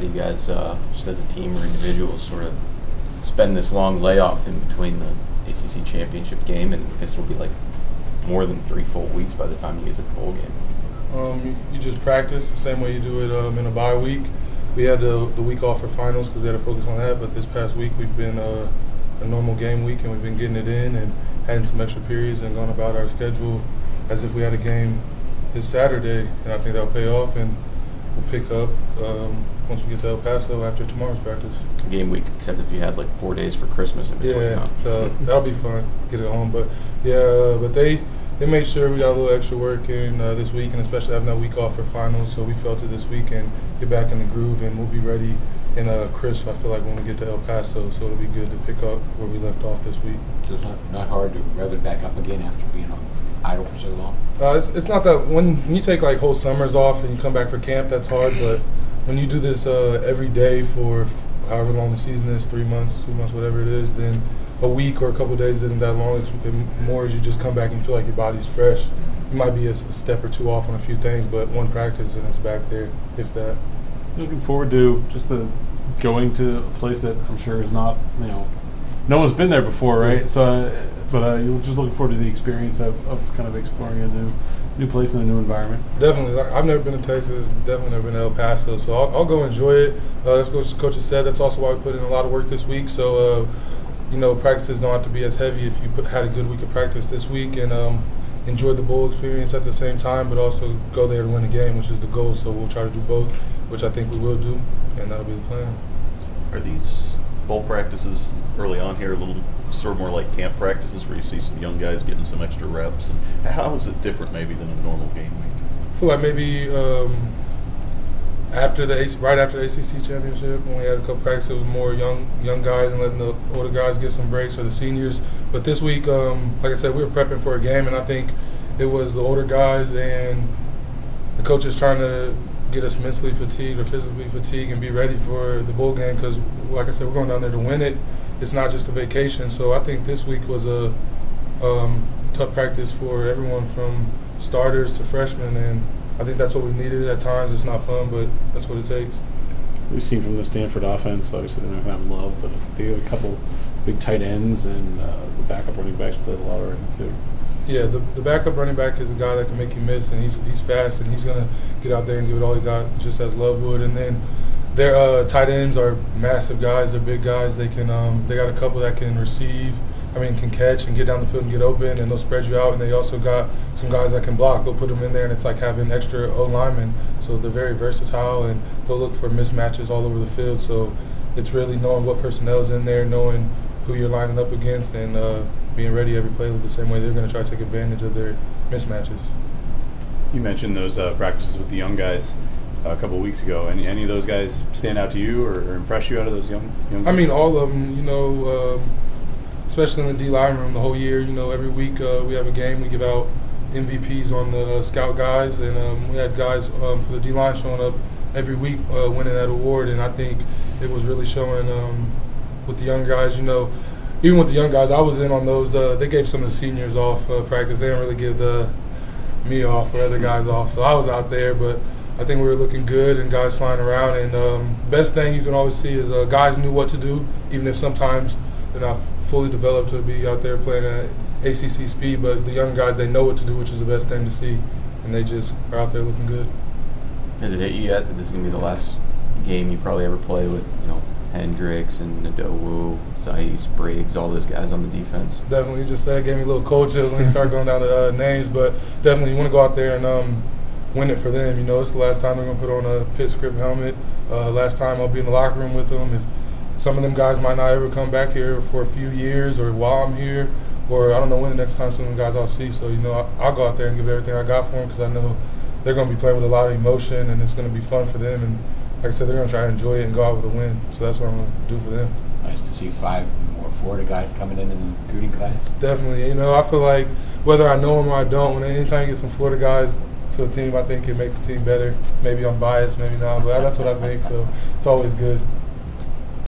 do you guys, just as a team or individuals, sort of spend this long layoff in between the ACC championship game, and I guess it'll be like more than 3 full weeks by the time you get to the bowl game? You just practice the same way you do it in a bye week. We had the week off for finals because we had to focus on that, but this past week we've been a normal game week, and we've been getting it in and having some extra periods and going about our schedule as if we had a game this Saturday, and I think that'll pay off, and we'll pick up once we get to El Paso after tomorrow's practice. Game week, except if you had like 4 days for Christmas in between. Yeah, so that'll be fun, get it home. But yeah, but they made sure we got a little extra work in this week, and especially having that week off for finals, so we felt it this week and get back in the groove, and we'll be ready in crisp, I feel like, when we get to El Paso, so it'll be good to pick up where we left off this week. So it's not hard to rev it back up again after being idle for so long? It's not that when you take like whole summers off and you come back for camp, that's hard, but when you do this every day for however long the season is, 3 months, 2 months, whatever it is, then a week or a couple of days isn't that long. It's more as you just come back and you feel like your body's fresh. You might be a step or two off on a few things, but one practice and it's back there, if that. Looking forward to just going to a place that I'm sure is not, no one's been there before, right? Yeah. So, but you're just looking forward to the experience of kind of exploring a new place and a new environment. Definitely. I've never been to Texas, definitely never been to El Paso, so I'll go enjoy it. That's what the coach has said. That's also why we put in a lot of work this week. So, practices don't have to be as heavy if you had a good week of practice this week, and enjoy the bowl experience at the same time, but also go there to win a game, which is the goal. So we'll try to do both, which I think we will do, and that'll be the plan. Are these bowl practices early on here a little sort of more like camp practices where you see some young guys getting some extra reps? And how is it different maybe than a normal game week? I feel like maybe right after the ACC championship, when we had a couple practices, it was more young guys and letting the older guys get some breaks, or the seniors. But this week, like I said, we were prepping for a game, and I think it was the older guys and the coaches trying to get us mentally fatigued or physically fatigued and be ready for the bowl game, because, like I said, we're going down there to win it. It's not just a vacation. So I think this week was a tough practice for everyone from starters to freshmen, and I think that's what we needed at times. It's not fun, but that's what it takes. We've seen from the Stanford offense, obviously they're not going to have Love, but they have a couple big tight ends, and the backup running backs played a lot already too. Yeah, the backup running back is a guy that can make you miss, and he's fast, and he's going to get out there and give it all he got, just as Love would. And then their tight ends are massive guys. They're big guys. They can they got a couple that can can catch and get down the field and get open, and they'll spread you out. And they also got some guys that can block. They'll put them in there, and it's like having extra O-linemen. So they're very versatile, and they'll look for mismatches all over the field. So it's really knowing what personnel's in there, knowing who you're lining up against, and being ready every play the same way they're going to try to take advantage of their mismatches. You mentioned those practices with the young guys a couple of weeks ago. Any of those guys stand out to you or impress you out of those young guys? I mean, all of them, especially in the D-line room the whole year. Every week we have a game. We give out MVPs on the scout guys, and we had guys for the D-line showing up every week winning that award, and I think it was really showing with the young guys. Even with the young guys, I was in on those. They gave some of the seniors off practice. They didn't really give me off or other guys off, so I was out there, but I think we were looking good and guys flying around. And best thing you can always see is guys knew what to do, even if sometimes they're not fully developed to be out there playing at ACC speed. But the young guys, they know what to do, which is the best thing to see, and they just are out there looking good. Has it hit you yet that this is going to be the last game you probably ever play with, Hendricks and Nadowu, Zais, Briggs, all those guys on the defense? Definitely. You just said it gave me a little cold chills when you start going down the names, but definitely you want to go out there and win it for them. It's the last time they're going to put on a Pitt script helmet. Last time I'll be in the locker room with them. If some of them guys might not ever come back here for a few years, or while I'm here, or I don't know when the next time some of the guys I'll see. So, I'll go out there and give everything I got for them, because I know they're going to be playing with a lot of emotion, and it's going to be fun for them. And like I said, they're going to try to enjoy it and go out with a win. So that's what I'm going to do for them. Nice to see 5 more Florida guys coming in the recruiting class. Definitely. I feel like whether I know them or I don't, anytime you get some Florida guys to a team, I think it makes the team better. Maybe I'm biased, maybe not, but that's what I think. So it's always good.